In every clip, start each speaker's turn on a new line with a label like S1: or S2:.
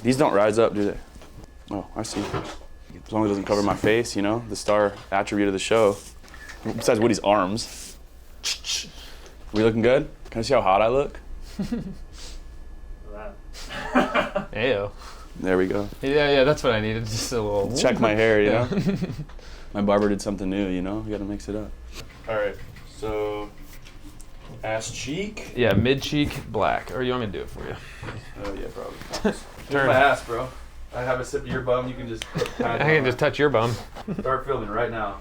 S1: These don't rise up, do they? Oh, I see. As long as it doesn't cover my face, you know, the star attribute of the show. Besides Woody's arms. We looking good? Can I see how hot I look?
S2: Ayo.
S1: There we go.
S2: Yeah, that's what I needed. Just a little...
S1: Check my hair, you know? My barber did something new, you know? You gotta mix it up. All right, so ass cheek.
S2: Yeah, mid-cheek black. Or you want me to do it for you?
S1: Oh, yeah, probably. Turn my ass, bro. I have a sip of your bum. You can just...
S2: I can just touch your bum.
S1: Start filming right now.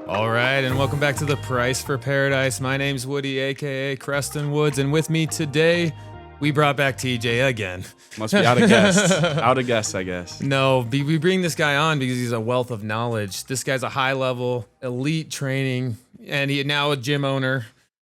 S2: All right, and welcome back to The Price for Paradise. My name's Woody, a.k.a. Creston Woods, and with me today, we brought back TJ again.
S1: Must be out of guests. Out of guests, I guess.
S2: No, we bring this guy on because he's a wealth of knowledge. This guy's a high-level, elite training, and he now a gym owner.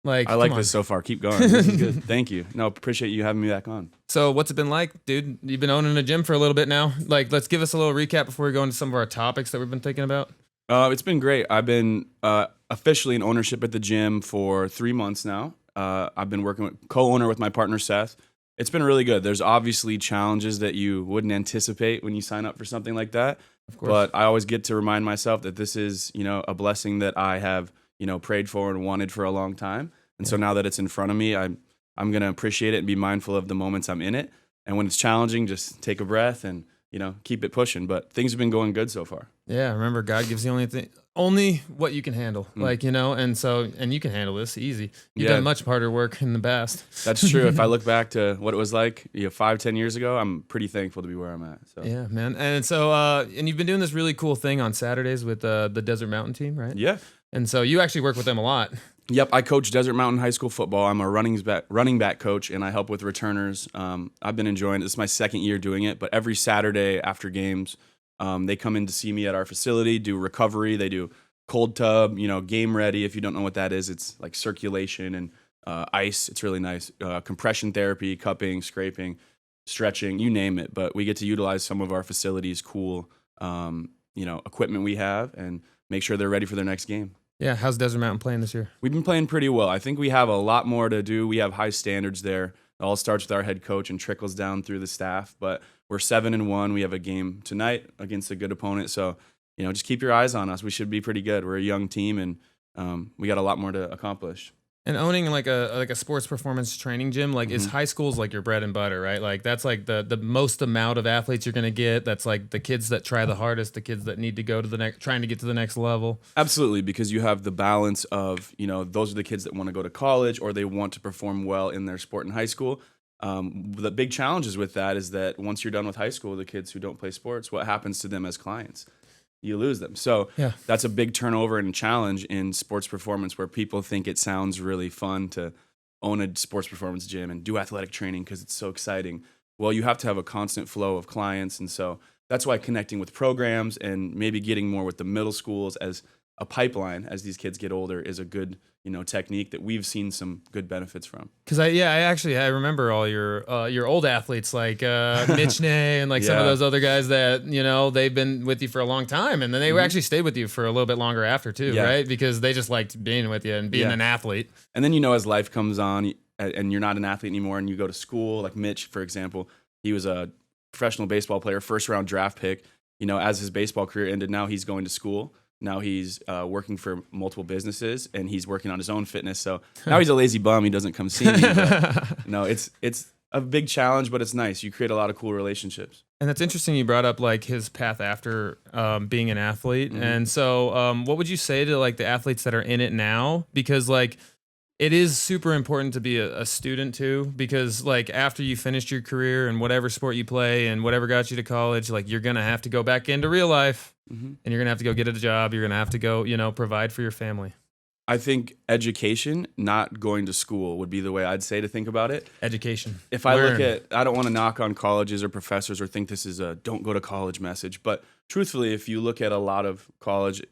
S1: I like this so far. Keep going. This is good. Thank you. No, appreciate you having me back on.
S2: So what's it been like, dude? You've been owning a gym for a little bit now. Let's give us a little recap before we go into some of our topics that we've been thinking about.
S1: It's been great. I've been officially in ownership at the gym for 3 months now. I've been working with co-owner with my partner, Seth. It's been really good. There's obviously challenges that you wouldn't anticipate when you sign up for something like that.
S2: Of course.
S1: But I always get to remind myself that this is, a blessing that I have, prayed for and wanted for a long time. And so now that it's in front of me, I'm going to appreciate it and be mindful of the moments I'm in it. And when it's challenging, just take a breath and, keep it pushing. But things have been going good so far.
S2: Yeah, remember, God gives you only what you can handle. And you can handle this easy. You've done much harder work in the past.
S1: That's true. If I look back to what it was like 5-10 years ago, I'm pretty thankful to be where I'm at. So.
S2: Yeah, man. And so, and you've been doing this really cool thing on Saturdays with the Desert Mountain team, right?
S1: Yeah.
S2: And so you actually work with them a lot.
S1: Yep, I coach Desert Mountain High School football. I'm a running back coach, and I help with returners. I've been enjoying it. This is my second year doing it, but every Saturday after games, they come in to see me at our facility, do recovery. They do cold tub, game ready. If you don't know what that is, it's like circulation and ice. It's really nice. Compression therapy, cupping, scraping, stretching, you name it. But we get to utilize some of our facilities' cool, equipment we have and make sure they're ready for their next game.
S2: Yeah, how's Desert Mountain playing this year?
S1: We've been playing pretty well. I think we have a lot more to do. We have high standards there. It all starts with our head coach and trickles down through the staff. But we're 7-1. We have a game tonight against a good opponent. So, just keep your eyes on us. We should be pretty good. We're a young team, and we got a lot more to accomplish. And
S2: owning like a sports performance training gym, is high school's like your bread and butter, right? Like that's like the most amount of athletes you're gonna get. That's like the kids that try the hardest, the kids that need to go to the next, trying to get to the next level.
S1: Absolutely, because you have the balance of those are the kids that want to go to college or they want to perform well in their sport in high school. The big challenges with that is that once you're done with high school, the kids who don't play sports, what happens to them as clients? You lose them. So That's a big turnover and challenge in sports performance where people think it sounds really fun to own a sports performance gym and do athletic training because it's so exciting. Well, you have to have a constant flow of clients. And so that's why connecting with programs and maybe getting more with the middle schools as a pipeline as these kids get older is a good, technique that we've seen some good benefits from.
S2: Because I remember all your old athletes like Mitch Nay and some of those other guys that they've been with you for a long time, and then they actually stayed with you for a little bit longer after too, right? Because they just liked being with you and being an athlete.
S1: And then as life comes on and you're not an athlete anymore, and you go to school, like Mitch, for example, he was a professional baseball player, first round draft pick. As his baseball career ended, now he's going to school. Now he's working for multiple businesses, and he's working on his own fitness. So now he's a lazy bum. He doesn't come see me. But, no, it's a big challenge, but it's nice. You create a lot of cool relationships.
S2: And that's interesting. You brought up his path after being an athlete. Mm-hmm. And so what would you say to the athletes that are in it now? Because it is super important to be a student too, because after you finished your career and whatever sport you play and whatever got you to college, you're going to have to go back into real life. Mm-hmm. And you're going to have to go get a job. You're going to have to go, provide for your family.
S1: I think education, not going to school, would be the way I'd say to think about it.
S2: Education.
S1: If I look at, I don't want to knock on colleges or professors or think this is a don't go to college message. But truthfully, if you look at a lot of college,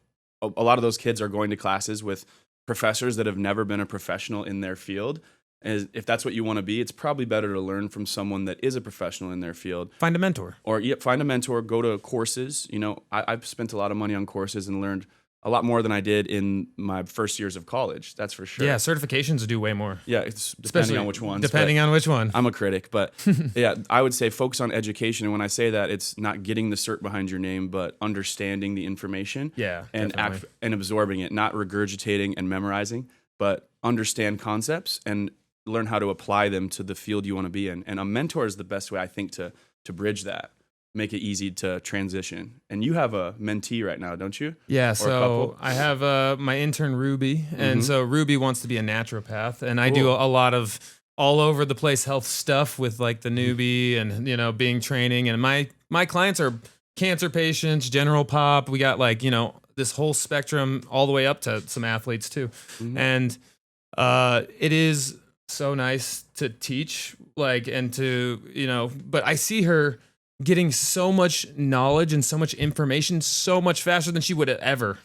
S1: a lot of those kids are going to classes with professors that have never been a professional in their field. And if that's what you want to be, it's probably better to learn from someone that is a professional in their field.
S2: Find a mentor.
S1: Or find a mentor, go to courses. I've spent a lot of money on courses and learned a lot more than I did in my first years of college. That's for sure.
S2: Yeah, certifications do way more.
S1: Yeah, it's depending
S2: Especially
S1: on which ones.
S2: depending on which one.
S1: I'm a critic, but yeah, I would say focus on education. And when I say that, it's not getting the cert behind your name, but understanding the information.
S2: Yeah,
S1: and
S2: definitely.
S1: and absorbing it, not regurgitating and memorizing, but understand concepts and learn how to apply them to the field you want to be in. And a mentor is the best way, I think, to bridge that, make it easy to transition. And you have a mentee right now, don't you?
S2: Yeah,
S1: Or a
S2: so
S1: couple?
S2: I have my intern Ruby, and so Ruby wants to be a naturopath, and I do
S1: Cool.
S2: a lot of all over the place health stuff with like the newbie and being training, and my clients are cancer patients, general pop. We got like this whole spectrum all the way up to some athletes too, and it is so nice to teach like and to but I see her getting so much knowledge and so much information so much faster than she would have ever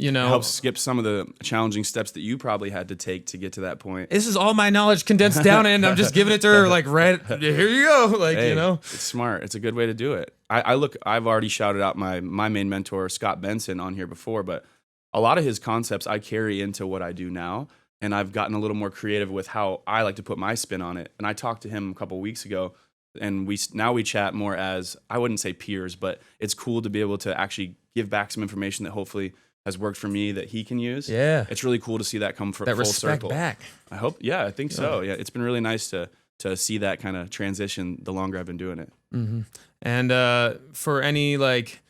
S1: Help skip some of the challenging steps that you probably had to take to get to that point.
S2: this is all my knowledge condensed down and I'm just giving it to her like right here you go, like
S1: Hey, it's smart. It's a good way to do it. I've already shouted out my main mentor, Scott Benson, on here before, but a lot of his concepts I carry into what I do now. And I've gotten a little more creative with how I like to put my spin on it. And I talked to him a couple of weeks ago, and we chat more as, I wouldn't say peers, but it's cool to be able to actually give back some information that hopefully has worked for me that he can use.
S2: Yeah.
S1: It's really cool to see that come
S2: that
S1: full
S2: respect
S1: circle.
S2: back.
S1: I hope, yeah, I think so. Yeah, it's been really nice to see that kind of transition the longer I've been doing it.
S2: And for any like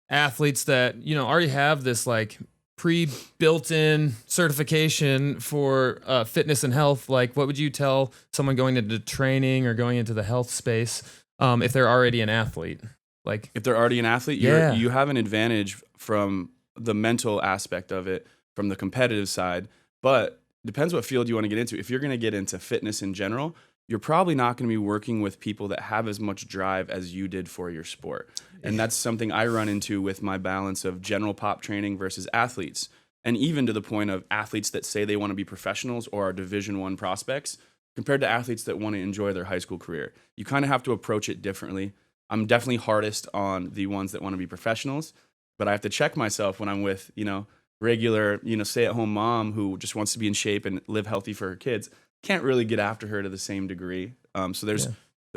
S2: athletes that already have this like pre-built-in certification for fitness and health, like what would you tell someone going into training or going into the health space if they're already an athlete? Like
S1: If they're already an athlete,
S2: Yeah.
S1: you have an advantage from the mental aspect of it, from the competitive side, but depends what field you want to get into. If you're going to get into fitness in general, you're probably not going to be working with people that have as much drive as you did for your sport. And that's something I run into with my balance of general pop training versus athletes. And even to the point of athletes that say they want to be professionals or are Division I prospects compared to athletes that want to enjoy their high school career. You kind of have to approach it differently. I'm definitely hardest on the ones that want to be professionals, but I have to check myself when I'm with, regular, stay-at-home mom who just wants to be in shape and live healthy for her kids. Can't really get after her to the same degree. So there's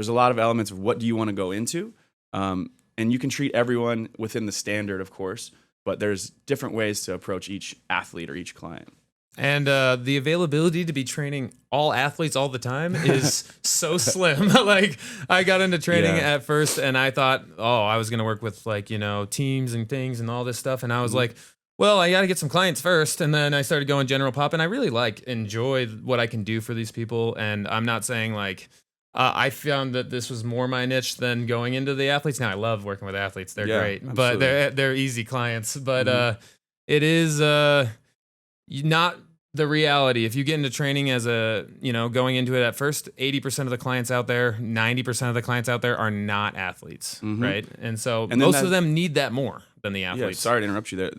S1: a lot of elements of what do you want to go into, and you can treat everyone within the standard, of course, but there's different ways to approach each athlete or each client.
S2: And the availability to be training all athletes all the time is so slim. Like I got into training
S1: Yeah.
S2: at first and I thought, I was going to work with like, teams and things and all this stuff. And I was like, well, I got to get some clients first. And then I started going general pop and I really enjoy what I can do for these people. And I'm not saying like, I found that this was more my niche than going into the athletes. Now I love working with athletes. They're
S1: Yeah,
S2: great, but
S1: absolutely.
S2: they're easy clients, but it is, not the reality. If you get into training as going into it at first, 80% of the clients out there, 90% of the clients out there are not athletes, right? And so
S1: then
S2: most of them need that more than the
S1: Yeah,
S2: athletes.
S1: sorry to interrupt you there.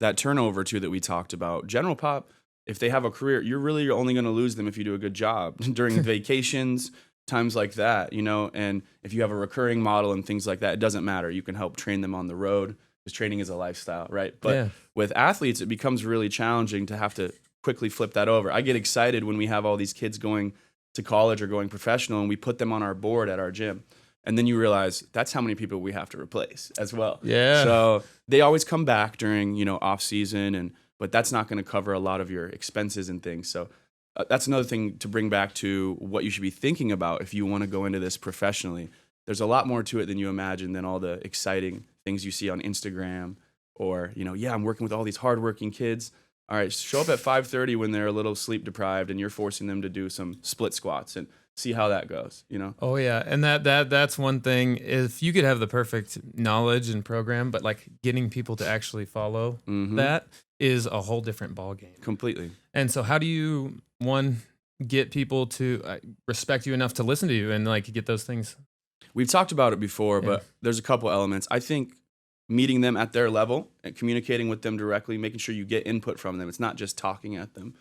S1: That turnover too that we talked about, general pop, if they have a career, you're really only going to lose them if you do a good job during vacations, times like that, and if you have a recurring model and things like that, it doesn't matter. You can help train them on the road because training is a lifestyle, right? But with athletes, it becomes really challenging to have to quickly flip that over. I get excited when we have all these kids going to college or going professional and we put them on our board at our gym. And then you realize that's how many people we have to replace as well.
S2: Yeah.
S1: So they always come back during, off season, but that's not going to cover a lot of your expenses and things. So that's another thing to bring back to what you should be thinking about if you want to go into this professionally. There's a lot more to it than you imagine than all the exciting things you see on Instagram or, I'm working with all these hardworking kids. All right, show up at 5:30 when they're a little sleep deprived and you're forcing them to do some split squats and see how that goes,
S2: Oh yeah, and that's one thing. If you could have the perfect knowledge and program, but like getting people to actually follow that is a whole different ball game.
S1: Completely.
S2: And so, how do you get people to respect you enough to listen to you and like get those things?
S1: We've talked about it before, but there's a couple elements. I think meeting them at their level and communicating with them directly, making sure you get input from them. It's not just talking at them.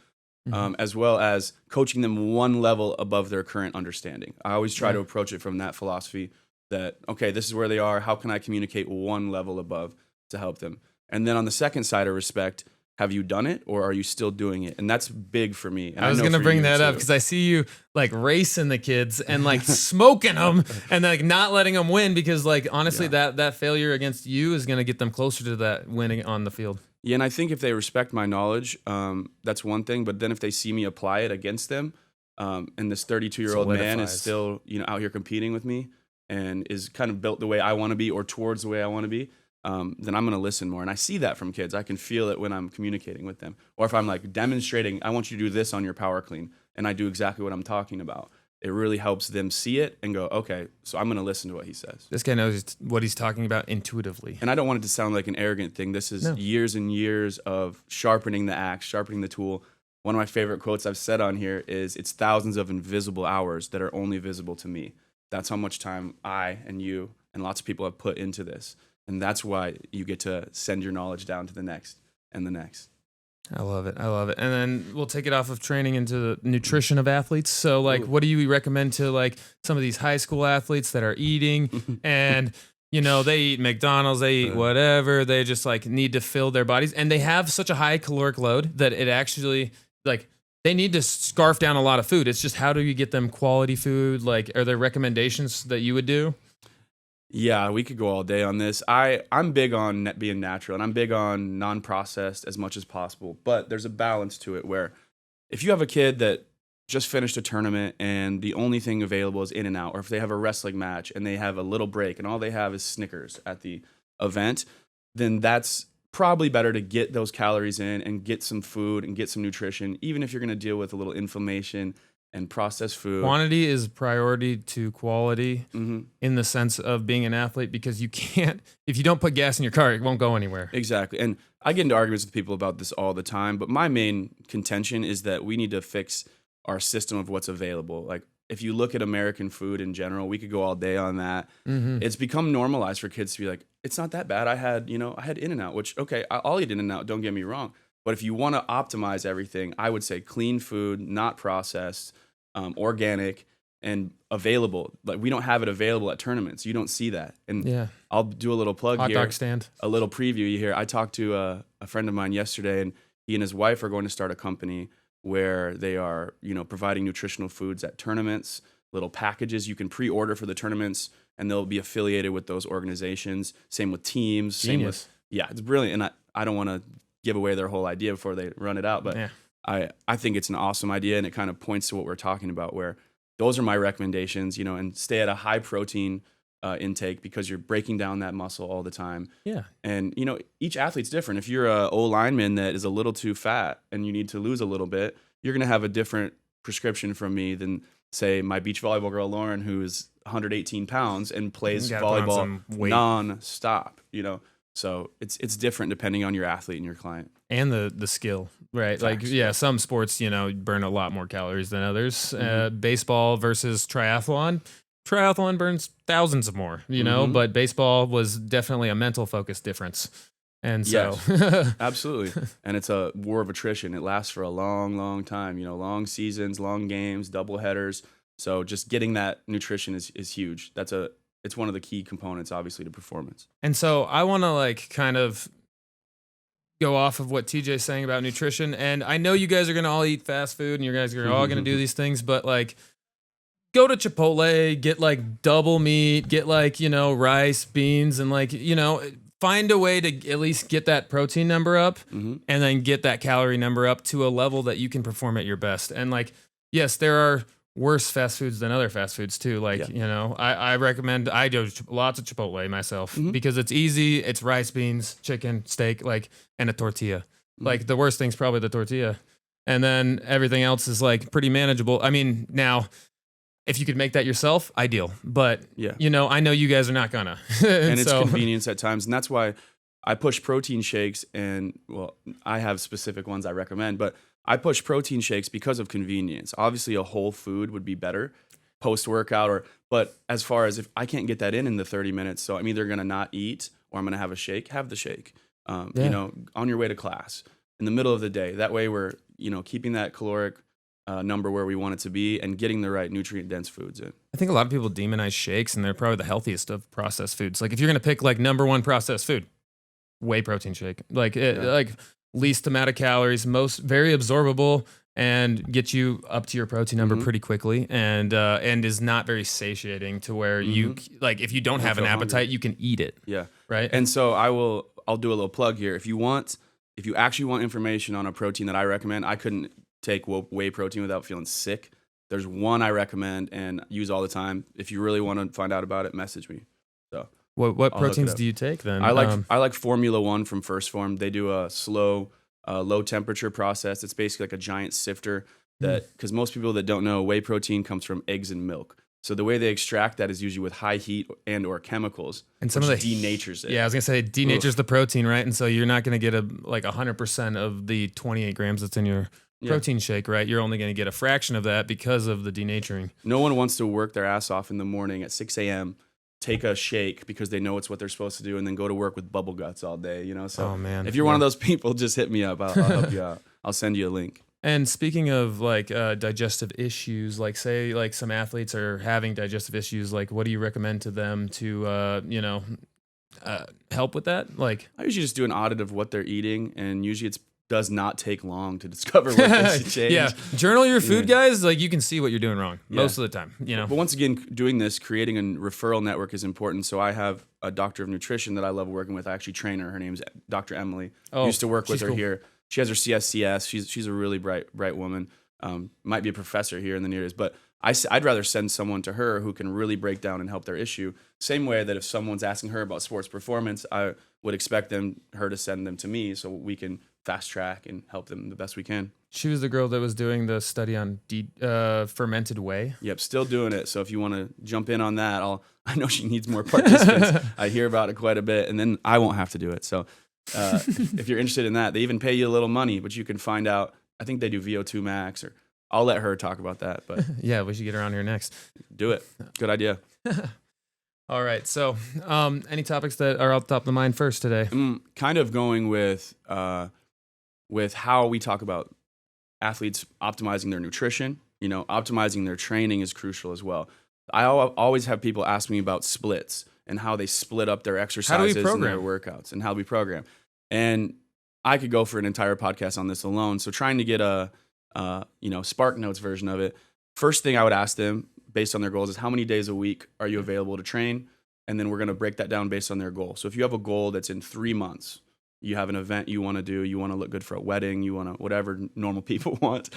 S1: As well as coaching them one level above their current understanding. I always try to approach it from that philosophy that, okay, this is where they are. How can I communicate one level above to help them? And then on the second side of respect, have you done it or are you still doing it? And that's big for me. And
S2: I was
S1: know
S2: gonna
S1: for
S2: bring
S1: you
S2: that up
S1: too.
S2: because I see you like racing the kids and like smoking them and like not letting them win because like honestly
S1: Yeah.
S2: that failure against you is gonna get them closer to that winning on the field.
S1: Yeah, and I think if they respect my knowledge, that's one thing. But then if they see me apply it against them, and this 32-year-old man is
S2: Solidifies.
S1: still, out here competing with me and is kind of built the way I want to be or towards the way I want to be, then I'm going to listen more. And I see that from kids. I can feel it when I'm communicating with them. Or if I'm like demonstrating, I want you to do this on your power clean, and I do exactly what I'm talking about. It really helps them see it and go, okay, so I'm going to listen to what he says.
S2: This guy knows what he's talking about intuitively.
S1: And I don't want it to sound like an arrogant thing. This is years and years of sharpening the axe, sharpening the tool. One of my favorite quotes I've said on here is, it's thousands of invisible hours that are only visible to me. That's how much time I and you and lots of people have put into this. And that's why you get to send your knowledge down to the next and the next.
S2: I love it. I love it. And then we'll take it off of training into the nutrition of athletes. So like, what do you recommend to like some of these high school athletes that are eating and, they eat McDonald's, they eat whatever. They just like need to fill their bodies and they have such a high caloric load that it actually like they need to scarf down a lot of food. It's just, how do you get them quality food? Like, are there recommendations that you would do?
S1: Yeah, we could go all day on this. I'm big on being natural, and I'm big on non-processed as much as possible. But there's a balance to it where if you have a kid that just finished a tournament and the only thing available is In-N-Out, or if they have a wrestling match and they have a little break and all they have is Snickers at the event, then that's probably better to get those calories in and get some food and get some nutrition, even if you're going to deal with a little inflammation and processed food.
S2: Quantity is priority to quality in the sense of being an athlete, because you can't, if you don't put gas in your car, it won't go anywhere.
S1: Exactly. And I get into arguments with people about this all the time, but my main contention is that we need to fix our system of what's available. Like, if you look at American food in general, we could go all day on that. It's become normalized for kids to be like, it's not that bad. I had In-N-Out, which, okay, I'll eat In-N-Out, don't get me wrong. But if you want to optimize everything, I would say clean food, not processed, organic, and available. Like, we don't have it available at tournaments. You don't see that. And I'll do a little plug
S2: Hot
S1: here.
S2: dog stand.
S1: A little preview here. I talked to a friend of mine yesterday, and he and his wife are going to start a company where they are, providing nutritional foods at tournaments, little packages you can pre-order for the tournaments, and they'll be affiliated with those organizations. Same with teams.
S2: Genius.
S1: It's brilliant. And I don't want to give away their whole idea before they run it out, but I think it's an awesome idea, and it kind of points to what we're talking about, where those are my recommendations, and stay at a high protein intake, because you're breaking down that muscle all the time.
S2: Yeah.
S1: And, each athlete's different. If you're a O-lineman that is a little too fat and you need to lose a little bit, you're going to have a different prescription from me than, say, my beach volleyball girl, Lauren, who is 118 pounds and plays volleyball non-stop, So it's different depending on your athlete and your client.
S2: And the skill, right?
S1: Facts.
S2: Like, some sports, burn a lot more calories than others. Baseball versus triathlon. Triathlon burns thousands of more, but baseball was definitely a mental focus difference. And so,
S1: absolutely. And it's a war of attrition. It lasts for a long, long time, long seasons, long games, double headers. So just getting that nutrition is huge. It's one of the key components, obviously, to performance.
S2: And so I want to kind of go off of what TJ's saying about nutrition. And I know you guys are going to all eat fast food and you guys are all going to do these things, but go to Chipotle, get double meat, get rice, beans, and find a way to at least get that protein number up and then get that calorie number up to a level that you can perform at your best. And yes, there are worse fast foods than other fast foods too. I recommend, I do lots of Chipotle myself because it's easy. It's rice, beans, chicken, steak, and a tortilla. The worst thing's probably the tortilla. And then everything else is pretty manageable. I mean, now, if you could make that yourself, ideal. But, I know you guys are not gonna.
S1: And it's convenience at times. And that's why I push protein shakes. And, I have specific ones I recommend. But I push protein shakes because of convenience. Obviously, a whole food would be better post-workout. But as far as if I can't get that in the 30 minutes, so I'm either going to not eat or I'm going to have a shake, have the shake. On your way to class, in the middle of the day. That way we're, keeping that caloric number where we want it to be and getting the right nutrient-dense foods in. I
S2: think a lot of people demonize shakes, and they're probably the healthiest of processed foods. If you're going to pick number one processed food, whey protein shake. Like least amount of calories, most very absorbable, and get you up to your protein number pretty quickly, and is not very satiating to where you like if you don't have an appetite,
S1: hungry.
S2: you can eat it.
S1: Yeah.
S2: Right.
S1: And so I'll do a little plug here. If you actually want information on a protein that I recommend, I couldn't take whey protein without feeling sick. There's one I recommend and use all the time. If you really want to find out about it, message me. So
S2: what
S1: I'll
S2: proteins do you take then?
S1: I like Formula One from First Form. They do a slow, low temperature process. It's basically like a giant sifter because most people that don't know, whey protein comes from eggs and milk. So the way they extract that is usually with high heat and or chemicals,
S2: and some of the
S1: denatures it.
S2: Yeah, I was gonna say denatures the protein, right? And so you're not gonna get 100% of the 28 grams that's in your protein shake, right? You're only gonna get a fraction of that because of the denaturing.
S1: No one wants to work their ass off in the morning at 6 a.m., take a shake because they know it's what they're supposed to do, and then go to work with bubble guts all day, So if you're one of those people, just hit me up. I'll help you out. I'll send you a link.
S2: And speaking of digestive issues, say some athletes are having digestive issues, what do you recommend to them to help with that?
S1: I usually just do an audit of what they're eating, and usually it does not take long to discover what needs to change.
S2: Yeah, journal your food, guys. You can see what you're doing wrong most of the time.
S1: But once again, doing this, creating a referral network is important. So I have a doctor of nutrition that I love working with. I actually train her. Her name's Dr. Emily. I used to work with her here. She has her CSCS. She's a really bright woman. Might be a professor here in the near days, but I'd rather send someone to her who can really break down and help their issue. Same way that if someone's asking her about sports performance, I would expect her to send them to me so we can fast track and help them the best we can.
S2: She was the girl that was doing the study on fermented whey.
S1: Yep, still doing it. So if you want to jump in on that, I know she needs more participants. I hear about it quite a bit, and then I won't have to do it. So if you're interested in that, they even pay you a little money, but you can find out. I think they do VO2 max, or I'll let her talk about that. But
S2: yeah, we should get her on here next.
S1: Do it. Good idea.
S2: All right. So any topics that are off the top of the mind first today?
S1: Kind of going with how we talk about athletes optimizing their nutrition. Optimizing their training is crucial as well. I always have people ask me about splits and how they split up their exercises and their workouts and how we program. And I could go for an entire podcast on this alone. So trying to get a Spark Notes version of it. First thing I would ask them based on their goals is how many days a week are you available to train? And then we're going to break that down based on their goal. So if you have a goal that's in 3 months, you have an event you want to do, you want to look good for a wedding, you want to whatever normal people want.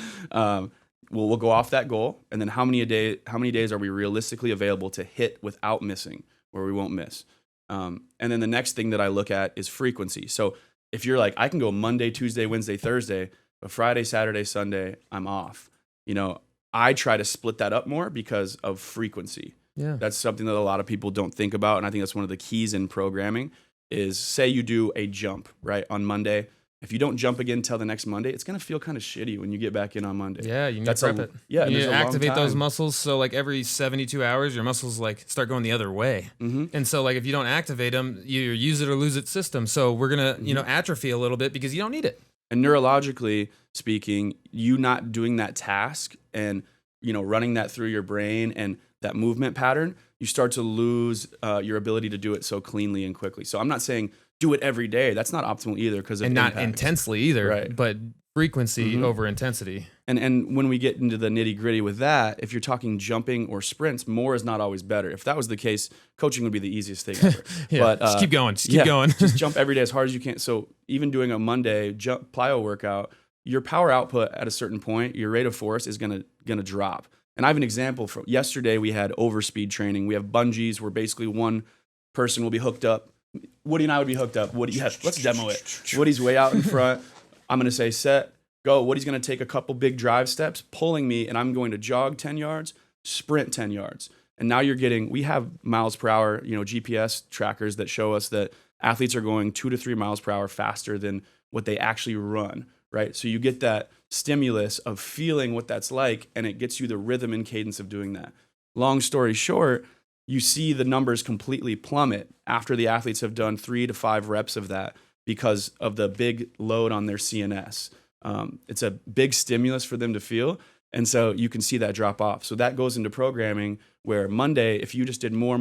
S1: We'll go off that goal, and then how many days are we realistically available to hit without missing, where we won't miss. And then the next thing that I look at is frequency. So if you're like, I can go Monday, Tuesday, Wednesday, Thursday, but Friday, Saturday, Sunday, I'm off. I try to split that up more because of frequency.
S2: Yeah,
S1: that's something that a lot of people don't think about, and I think that's one of the keys in programming. Is say you do a jump right on Monday. If you don't jump again until the next Monday, it's gonna feel kind of shitty when you get back in on Monday.
S2: Yeah, you need to prep it.
S1: Yeah,
S2: you need to activate those muscles. So every 72 hours, your muscles start going the other way. And so if you don't activate them, you use it or lose it system. So we're gonna atrophy a little bit because you don't need it.
S1: And neurologically speaking, you not doing that task and running that through your brain and that movement pattern, you start to lose your ability to do it so cleanly and quickly. So I'm not saying do it every day. That's not optimal either because of
S2: not intensely either,
S1: right.
S2: But frequency over intensity.
S1: And when we get into the nitty gritty with that, if you're talking jumping or sprints, more is not always better. If that was the case, coaching would be the easiest thing ever.
S2: But just keep going. Just keep going.
S1: Just jump every day as hard as you can. So even doing a Monday plyo workout, your power output at a certain point, your rate of force is gonna drop. And I have an example from yesterday. We had overspeed training. We have bungees where basically one person will be hooked up. Woody and I would be hooked up. Woody, yes, let's demo it. Woody's way out in front. I'm going to say set, go. Woody's going to take a couple big drive steps, pulling me, and I'm going to jog 10 yards, sprint 10 yards. And now we have miles per hour, GPS trackers that show us that athletes are going 2 to 3 miles per hour faster than what they actually run, right? So you get that stimulus of feeling what that's like, and it gets you the rhythm and cadence of doing that. Long story short, you see the numbers completely plummet after the athletes have done 3 to 5 reps of that because of the big load on their CNS. It's a big stimulus for them to feel, and so you can see that drop off. So that goes into programming where Monday, if you just did more,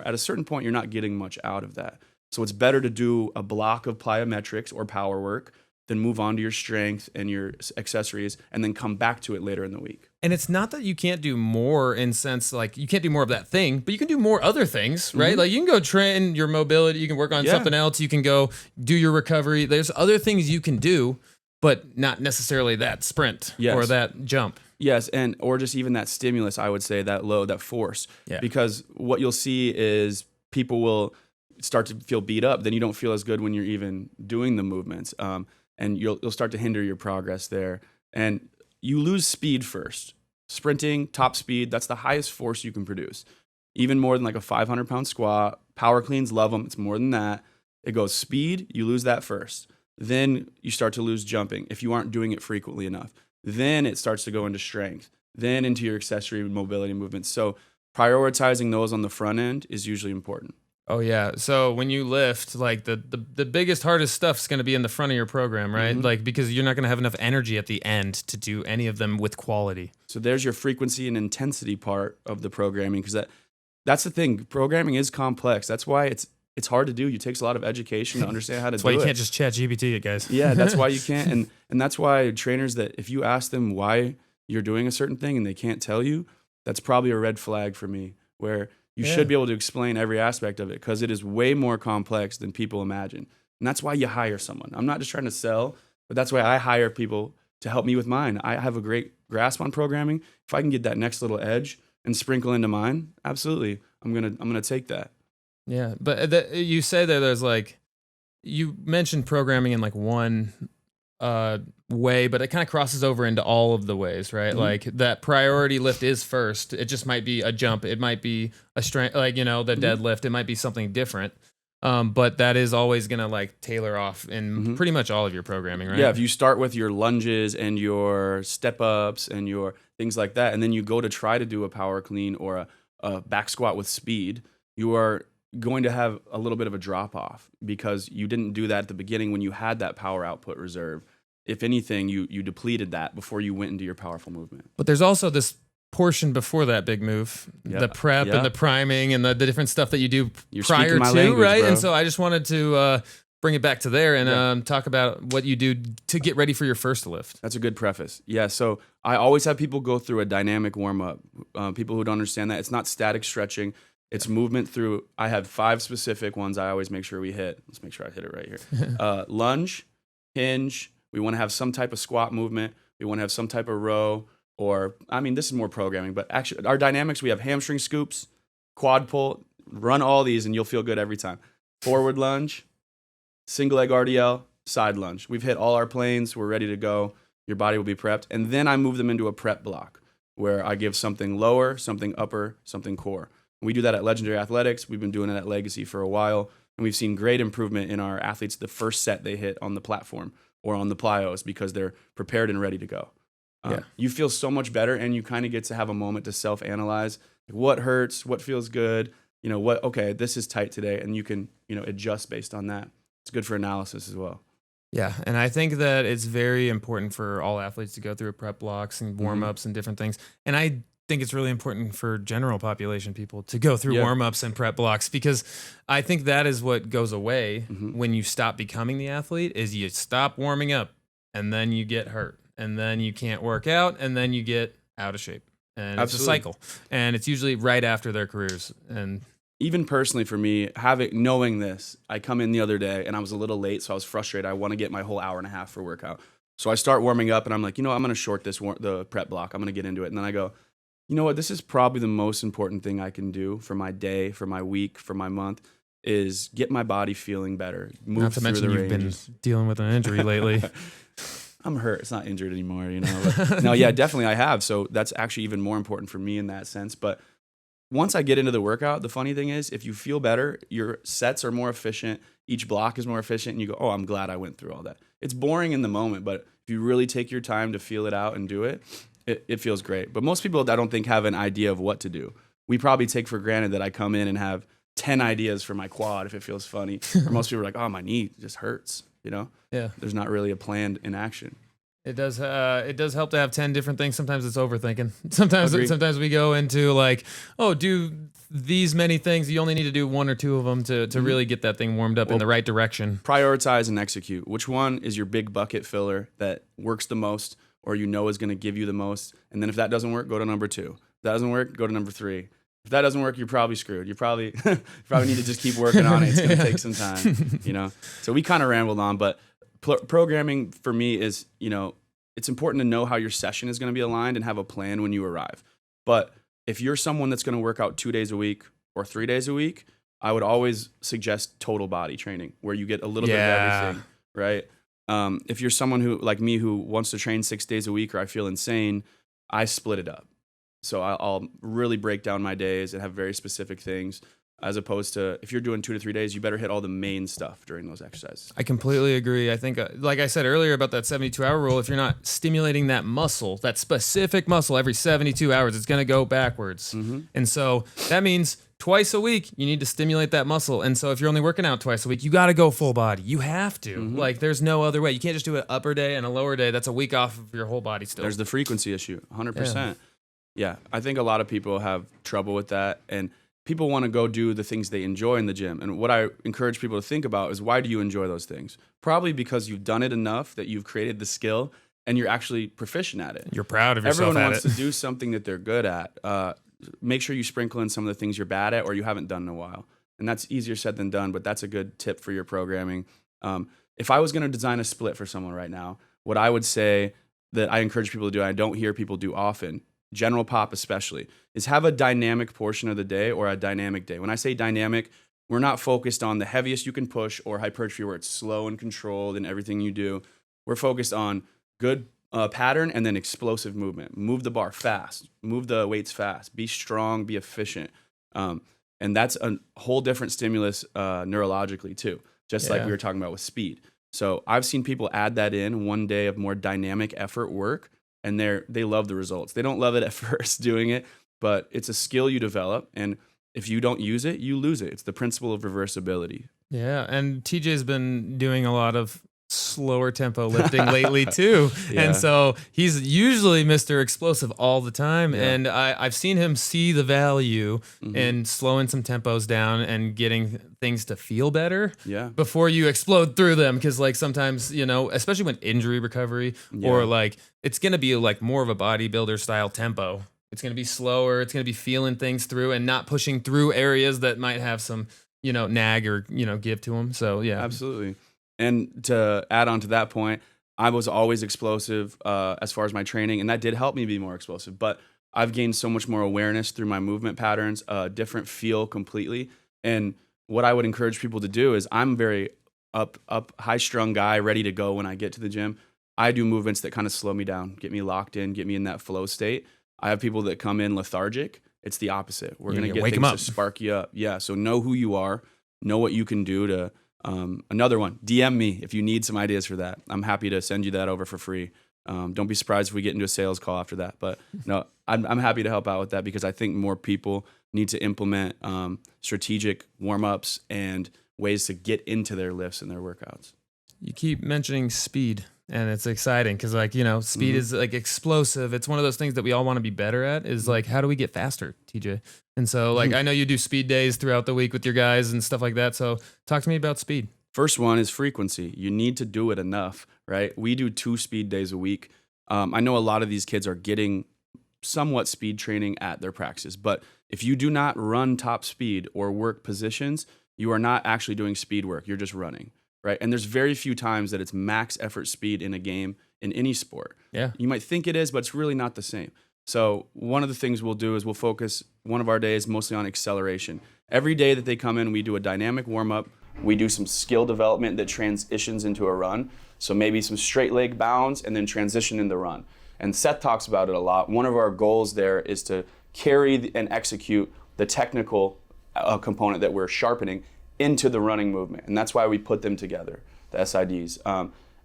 S1: at a certain point, you're not getting much out of that. So it's better to do a block of plyometrics or power work than move on to your strength and your accessories and then come back to it later in the week.
S2: And it's not that you can't do more in sense like you can't do more of that thing, but you can do more other things, right? Like you can go train your mobility, you can work on something else, you can go do your recovery. There's other things you can do, but not necessarily that sprint or that jump.
S1: Yes, and or just even that stimulus, I would say, that load, that force. Yeah. Because what you'll see is people will start to feel beat up, then you don't feel as good when you're even doing the movements. And you'll start to hinder your progress there. And you lose speed first. Sprinting, top speed, that's the highest force you can produce. Even more than like a 500-pound squat. Power cleans, love them. It's more than that. It goes speed, you lose that first. Then you start to lose jumping if you aren't doing it frequently enough. Then it starts to go into strength. Then into your accessory mobility movements. So prioritizing those on the front end is usually important.
S2: Oh yeah. So when you lift, like the biggest, hardest stuff is going to be in the front of your program, right? Like because you're not going to have enough energy at the end to do any of them with quality.
S1: So there's your frequency and intensity part of the programming, because that's the thing. Programming is complex. That's why it's hard to do. It takes a lot of education to understand how to do it.
S2: That's why you can't just chat GPT it, guys.
S1: Yeah, that's why you can't. And that's why trainers, that if you ask them why you're doing a certain thing and they can't tell you, that's probably a red flag for me, where you should be able to explain every aspect of it, because it is way more complex than people imagine. And that's why you hire someone. I'm not just trying to sell, but that's why I hire people to help me with mine. I have a great grasp on programming. If I can get that next little edge and sprinkle into mine, absolutely, I'm gonna take that.
S2: Yeah, but you say that there's like, you mentioned programming in like one way, but it kind of crosses over into all of the ways, right? Like that priority lift is first. It just might be a jump. It might be a strength, like, the deadlift. It might be something different. But that is always going to like tailor off in pretty much all of your programming, right?
S1: Yeah, if you start with your lunges and your step ups and your things like that, and then you go to try to do a power clean or a back squat with speed, you are going to have a little bit of a drop off because you didn't do that at the beginning when you had that power output reserve. If anything, you depleted that before you went into your powerful movement.
S2: But there's also this portion before that big move, the prep and the priming and the different stuff that you do prior to, language, right? Bro. And so I just wanted to bring it back to there and talk about what you do to get ready for your first lift.
S1: That's a good preface. Yeah, so I always have people go through a dynamic warm-up. People who don't understand that, it's not static stretching. It's movement through. I have 5 specific ones I always make sure we hit. Let's make sure I hit it right here. Lunge, hinge. We want to have some type of squat movement. We want to have some type of row. Or, this is more programming, but actually our dynamics, we have hamstring scoops, quad pull, run all these and you'll feel good every time. Forward lunge, single leg RDL, side lunge. We've hit all our planes. We're ready to go. Your body will be prepped. And then I move them into a prep block where I give something lower, something upper, something core. We do that at Legendary Athletics. We've been doing it at Legacy for a while. And we've seen great improvement in our athletes the first set they hit on the platform or on the plyos because they're prepared and ready to go. You feel so much better, and you kind of get to have a moment to self-analyze. Like, what hurts? What feels good? Okay, this is tight today, and you can, adjust based on that. It's good for analysis as well.
S2: Yeah, and I think that it's very important for all athletes to go through prep blocks and warm-ups and different things. And I think it's really important for general population people to go through warm-ups and prep blocks, because I think that is what goes away when you stop becoming the athlete, is you stop warming up, and then you get hurt. And then you can't work out, and then you get out of shape. And it's a cycle. And it's usually right after their careers. And
S1: even personally for me, knowing this, I come in the other day, and I was a little late, so I was frustrated. I want to get my whole hour and a half for workout. So I start warming up, and I'm like, I'm going to short the prep block. I'm going to get into it. And then I go, you know what? This is probably the most important thing I can do for my day, for my week, for my month, is get my body feeling better. Move
S2: Not to mention
S1: through the
S2: you've
S1: ranges.
S2: Been dealing with an injury lately.
S1: I'm hurt. It's not injured anymore, But no, yeah, definitely I have. So that's actually even more important for me in that sense. But once I get into the workout, the funny thing is, if you feel better, your sets are more efficient. Each block is more efficient. And you go, oh, I'm glad I went through all that. It's boring in the moment, but if you really take your time to feel it out and do it, it feels great. But most people, I don't think, have an idea of what to do. We probably take for granted that I come in and have 10 ideas for my quad if it feels funny. Or most people are like, oh, my knee just hurts. Yeah. There's not really a plan in action.
S2: It does. It does help to have 10 different things. Sometimes it's overthinking. Sometimes,
S1: Agreed.
S2: sometimes we go into like, oh, do these many things. You only need to do one or two of them to really get that thing warmed up in the right direction.
S1: Prioritize and execute. Which one is your big bucket filler that works the most, or you know is going to give you the most? And then if that doesn't work, go to number 2. If that doesn't work, go to number 3. If that doesn't work, you're probably screwed. You probably need to just keep working on it. It's going to take some time, you know. So we kind of rambled on, but programming for me is, you know, it's important to know how your session is going to be aligned and have a plan when you arrive. But if you're someone that's going to work out 2 days a week or 3 days a week, I would always suggest total body training, where you get a little bit of everything, right? If you're someone who, like me, who wants to train 6 days a week, or I feel insane, I split it up. So I'll really break down my days and have very specific things, as opposed to if you're doing 2 to 3 days, you better hit all the main stuff during those exercises.
S2: I completely agree. I think, like I said earlier about that 72-hour rule, if you're not stimulating that muscle, that specific muscle every 72 hours, it's going to go backwards. And so that means twice a week, you need to stimulate that muscle. And so if you're only working out twice a week, you got to go full body. You have to. Like, there's no other way. You can't just do an upper day and a lower day. That's a week off of your whole body still.
S1: There's the frequency issue, 100%. Yeah, I think a lot of people have trouble with that. And people want to go do the things they enjoy in the gym. And what I encourage people to think about is, why do you enjoy those things? Probably because you've done it enough that you've created the skill and you're actually proficient at it.
S2: You're proud of yourself.
S1: Everyone wants to do something that they're good at. Make sure you sprinkle in some of the things you're bad at or you haven't done in a while. And that's easier said than done, but that's a good tip for your programming. If I was going to design a split for someone right now, what I would say that I encourage people to do, and I don't hear people do often, general pop especially, is have a dynamic portion of the day or a dynamic day. When I say dynamic, we're not focused on the heaviest you can push or hypertrophy where it's slow and controlled in everything you do. We're focused on good pattern and then explosive movement. Move the bar fast, move the weights fast, be strong, be efficient. And that's a whole different stimulus neurologically too, just like we were talking about with speed. So I've seen people add that in one day of more dynamic effort work, and they love the results. They don't love it at first doing it, but it's a skill you develop, and if you don't use it, you lose it. It's the principle of reversibility.
S2: Yeah, and TJ's been doing a lot of slower tempo lifting lately too. And so he's usually Mr. Explosive all the time. And I've seen him see the value in slowing some tempos down and getting things to feel better before you explode through them. Cause like sometimes, you know, especially when injury recovery or like, it's going to be like more of a bodybuilder style tempo. It's going to be slower. It's going to be feeling things through and not pushing through areas that might have some, you know, nag or, you know, give to them. So yeah,
S1: absolutely. And to add on to that point, I was always explosive as far as my training, and that did help me be more explosive. But I've gained so much more awareness through my movement patterns, different feel completely. And what I would encourage people to do is, I'm very up, high-strung guy, ready to go when I get to the gym. I do movements that kind of slow me down, get me locked in, get me in that flow state. I have people that come in lethargic. It's the opposite. We're going to get things to spark you up. Yeah, so know who you are, know what you can do to... another one, DM me if you need some ideas for that. I'm happy to send you that over for free. Don't be surprised if we get into a sales call after that. But no, I'm happy to help out with that, because I think more people need to implement strategic warm-ups and ways to get into their lifts and their workouts.
S2: You keep mentioning speed, and it's exciting because, like, you know, speed is like explosive. It's one of those things that we all want to be better at, is like, how do we get faster, TJ? And so, like, I know you do speed days throughout the week with your guys and stuff like that. So talk to me about speed.
S1: First one is frequency. You need to do it enough, right? We do 2 speed days a week. I know a lot of these kids are getting somewhat speed training at their practices, but if you do not run top speed or work positions, you are not actually doing speed work. You're just running, right? And there's very few times that it's max effort speed in a game in any sport. Yeah. You might think it is, but it's really not the same. So one of the things we'll do is we'll focus one of our days mostly on acceleration. Every day that they come in, we do a dynamic warm-up. We do some skill development that transitions into a run. So maybe some straight leg bounds and then transition in the run. And Seth talks about it a lot. One of our goals there is to carry and execute the technical component that we're sharpening into the running movement. And that's why we put them together, the SIDs.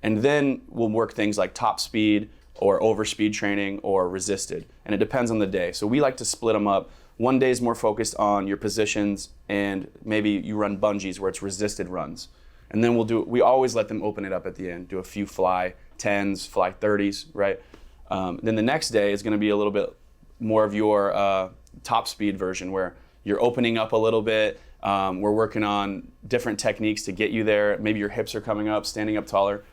S1: And then we'll work things like top speed or over speed training or resisted. And it depends on the day. So we like to split them up. One day is more focused on your positions, and maybe you run bungees where it's resisted runs. And then we always let them open it up at the end, do a few fly 10s, fly 30s, right? Then the next day is going to be a little bit more of your top speed version where you're opening up a little bit. We're working on different techniques to get you there. Maybe your hips are coming up, standing up taller.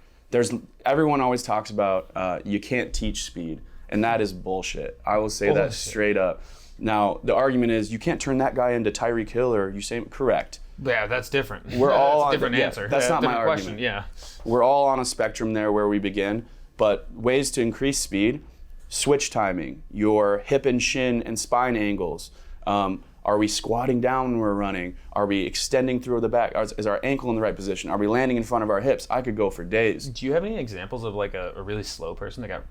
S1: Everyone always talks about you can't teach speed, and that is bullshit. I will say that straight up. Now, the argument is you can't turn that guy into Tyreek Hill, or you say correct.
S2: Yeah, that's different.
S1: We're all
S2: that's a
S1: on,
S2: different
S1: yeah,
S2: answer.
S1: That's not my
S2: question.
S1: argument.
S2: Yeah.
S1: We're all on a spectrum there where we begin, but ways to increase speed, switch timing, your hip and shin and spine angles. Are we squatting down when we're running? Are we extending through the back? Is our ankle in the right position? Are we landing in front of our hips? I could go for days.
S2: Do you have any examples of like a really slow person that got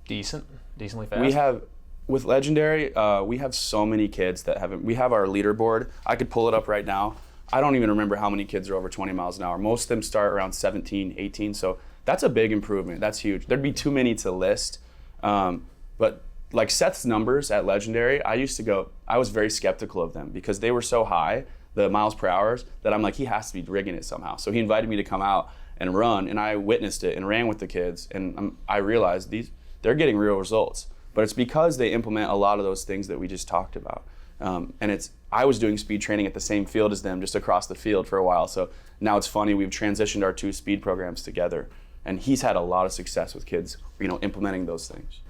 S2: decently fast?
S1: We have, with Legendary, we have so many kids that haven't. We have our leaderboard. I could pull it up right now. I don't even remember how many kids are over 20 miles an hour. Most of them start around 17, 18. So that's a big improvement. That's huge. There'd be too many to list. But like Seth's numbers at Legendary, I was very skeptical of them because they were so high, the miles per hour, that I'm like, he has to be rigging it somehow. So he invited me to come out and run, and I witnessed it and ran with the kids. And I realized they're getting real results. But it's because they implement a lot of those things that we just talked about. I was doing speed training at the same field as them, just across the field for a while. So now it's funny, we've transitioned our two speed programs together. And he's had a lot of success with kids, implementing those things.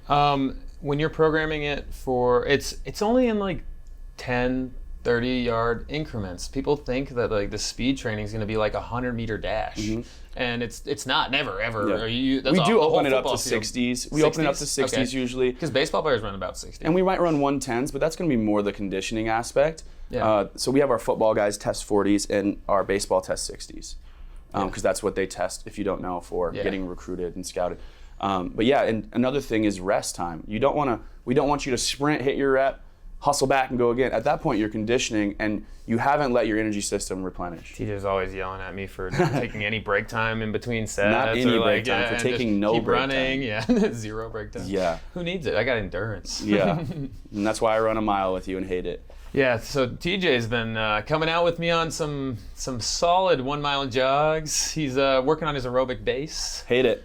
S2: When you're programming it it's only in like 10, 30-yard increments. People think that like the speed training is going to be like a 100-meter dash. Mm-hmm. And it's not, never, ever.
S1: Yeah. We do open it up to 60s. We open it up to 60s usually.
S2: Because baseball players run about 60.
S1: And we might run 110s, but that's going to be more the conditioning aspect. Yeah. So we have our football guys test 40s and our baseball test 60s. Because that's what they test, if you don't know, for getting recruited and scouted. But yeah, and another thing is rest time. We don't want you to sprint, hit your rep, hustle back and go again. At that point, you're conditioning and you haven't let your energy system replenish.
S2: TJ's always yelling at me for not taking any break time in between sets.
S1: Not any break time, for taking no break
S2: running,
S1: time.
S2: Yeah, 0 break time.
S1: Yeah.
S2: Who needs it? I got endurance.
S1: Yeah, and that's why I run a mile with you and hate it.
S2: Yeah, so TJ's been coming out with me on some solid 1 mile jogs. He's working on his aerobic base.
S1: Hate it.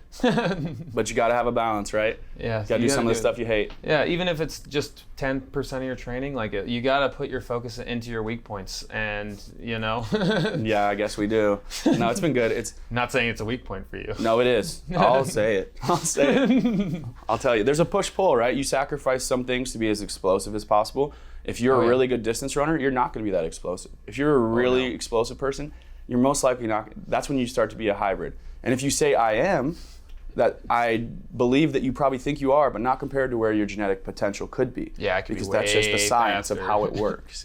S1: But you got to have a balance, right?
S2: Yeah.
S1: You got to do some of the stuff you hate.
S2: Yeah, even if it's just 10% of your training, like you got to put your focus into your weak points and,
S1: Yeah, I guess we do. No, it's been good. It's
S2: not saying it's a weak point for you.
S1: No, it is. I'll say it. I'll tell you. There's a push-pull, right? You sacrifice some things to be as explosive as possible. If you're a really good distance runner, you're not going to be that explosive. If you're a really explosive person, you're most likely not. That's when you start to be a hybrid. And if you say I am, that I believe that you probably think you are, but not compared to where your genetic potential could be.
S2: Yeah, I could
S1: because
S2: be way
S1: that's just the science
S2: faster.
S1: of how it works,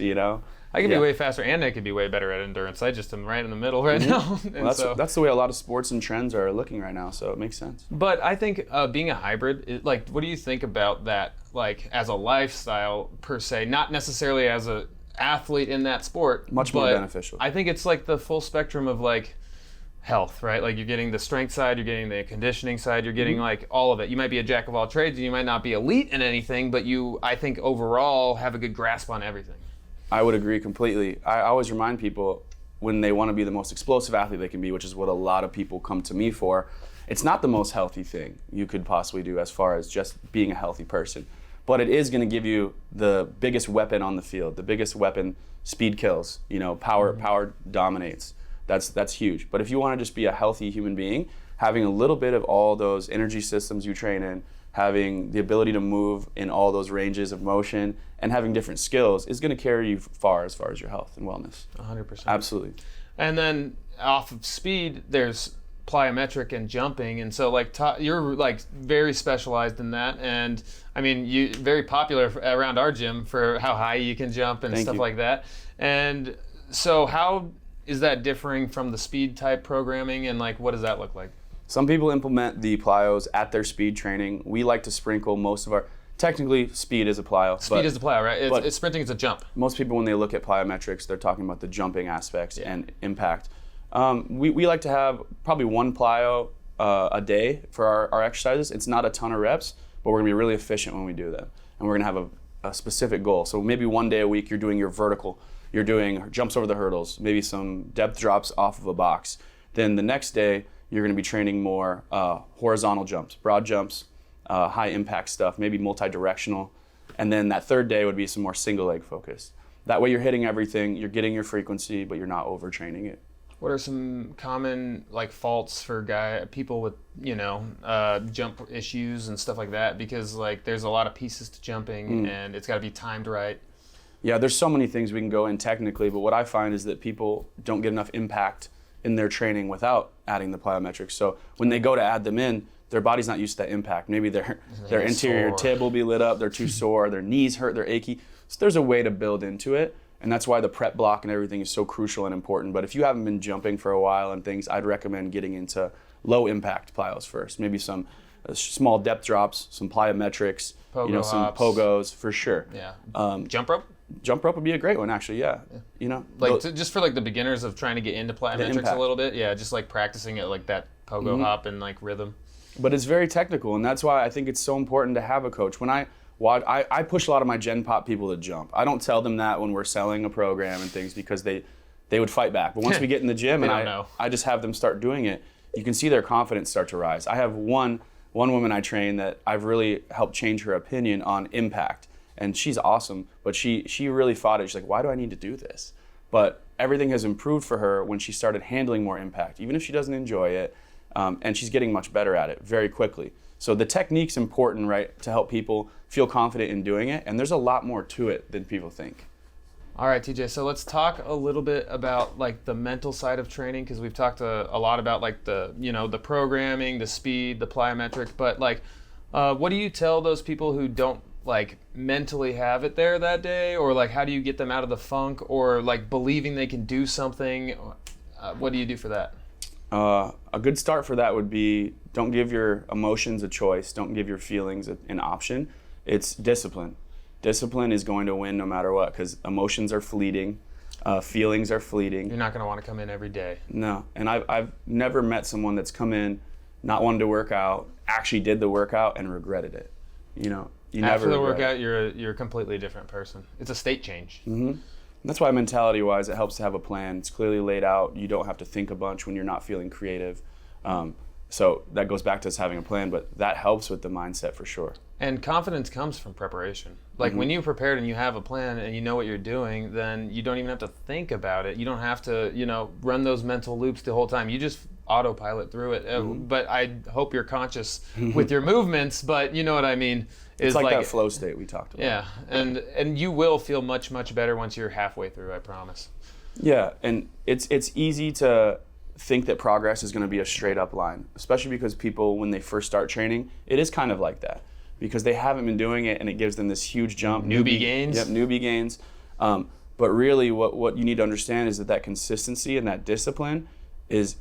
S2: I could be way faster, and I could be way better at endurance. I just am right in the middle right now.
S1: Well, that's the way a lot of sports and trends are looking right now, so it makes sense.
S2: But I think being a hybrid, what do you think about that, like as a lifestyle per se, not necessarily as a athlete in that sport?
S1: Much more beneficial.
S2: I think it's like the full spectrum of like health, right? Like you're getting the strength side, you're getting the conditioning side, you're getting like all of it. You might be a jack of all trades, and you might not be elite in anything, but you, I think overall, have a good grasp on everything.
S1: I would agree completely. I always remind people when they want to be the most explosive athlete they can be, which is what a lot of people come to me for, it's not the most healthy thing you could possibly do as far as just being a healthy person. But it is going to give you the biggest weapon on the field. The biggest weapon, speed kills. Power dominates. That's huge. But if you want to just be a healthy human being, having a little bit of all those energy systems you train in, having the ability to move in all those ranges of motion, and having different skills is going to carry you far as your health and wellness.
S2: 100%.
S1: Absolutely.
S2: And then off of speed, there's plyometric and jumping, and so you're like very specialized in that, and I mean you very popular around our gym for how high you can jump and stuff like that. And so how is that differing from the speed type programming, and like what does that look like?
S1: Some people implement the plyos at their speed training. We like to sprinkle most of our, technically speed is a plyo.
S2: Speed is the plyo, right? It's sprinting is a jump.
S1: Most people when they look at plyometrics, they're talking about the jumping aspects and impact. We like to have probably one plyo a day for our exercises. It's not a ton of reps, but we're gonna be really efficient when we do them. And we're gonna have a specific goal. So maybe one day a week you're doing your vertical, you're doing jumps over the hurdles, maybe some depth drops off of a box. Then the next day you're going to be training more horizontal jumps, broad jumps, high impact stuff, maybe multi-directional. And then that third day would be some more single leg focused. That way you're hitting everything, you're getting your frequency, but you're not overtraining it.
S2: What are some common like faults for people with jump issues and stuff like that? Because like there's a lot of pieces to jumping and it's got to be timed right.
S1: Yeah, there's so many things we can go in technically, but what I find is that people don't get enough impact in their training without adding the plyometrics. So when they go to add them in, their body's not used to that impact. Maybe their interior tib will be lit up, they're too sore, their knees hurt, they're achy. So there's a way to build into it. And that's why the prep block and everything is so crucial and important. But if you haven't been jumping for a while and things, I'd recommend getting into low impact plyos first. Maybe some small depth drops, some plyometrics, some pogos for sure.
S2: Yeah. Jump rope?
S1: Jump rope would be a great one, actually. Yeah.
S2: Just for like the beginners of trying to get into plyometrics a little bit. Yeah, just like practicing it like that pogo hop and like rhythm.
S1: But it's very technical, and that's why I think it's so important to have a coach. When I push a lot of my Gen Pop people to jump. I don't tell them that when we're selling a program and things because they would fight back. But once we get in the gym and I just have them start doing it, you can see their confidence start to rise. I have one woman I train that I've really helped change her opinion on impact. And she's awesome, but she really fought it. She's like, why do I need to do this? But everything has improved for her when she started handling more impact, even if she doesn't enjoy it. And she's getting much better at it very quickly. So the technique's important, right, to help people feel confident in doing it. And there's a lot more to it than people think.
S2: All right, TJ. So let's talk a little bit about like the mental side of training, because we've talked a lot about like the programming, the speed, the plyometric. But like, what do you tell those people who don't like mentally have it there that day, or like how do you get them out of the funk, or like believing they can do something? What do you do for that?
S1: A good start for that would be don't give your emotions a choice. Don't give your feelings an option. It's discipline. Discipline is going to win no matter what, because emotions are fleeting, feelings are fleeting.
S2: You're not going to want to come in every day.
S1: No, and I've never met someone that's come in, not wanting to work out, actually did the workout and regretted it. You
S2: After
S1: never
S2: the workout, you're a completely different person. It's a state change.
S1: Mm-hmm. That's why mentality-wise, it helps to have a plan. It's clearly laid out. You don't have to think a bunch when you're not feeling creative. So that goes back to us having a plan, but that helps with the mindset for sure.
S2: And confidence comes from preparation. Like when you're prepared and you have a plan and you know what you're doing, then you don't even have to think about it. You don't have to, run those mental loops the whole time. You just autopilot through it. But I hope you're conscious with your movements, but you know what I mean.
S1: It's like that flow state we talked about.
S2: Yeah, and you will feel much, much better once you're halfway through, I promise.
S1: Yeah, and it's easy to think that progress is going to be a straight up line, especially because people, when they first start training, it is kind of like that because they haven't been doing it and it gives them this huge jump.
S2: Newbie gains?
S1: Yep, newbie gains. But really what you need to understand is that consistency and that discipline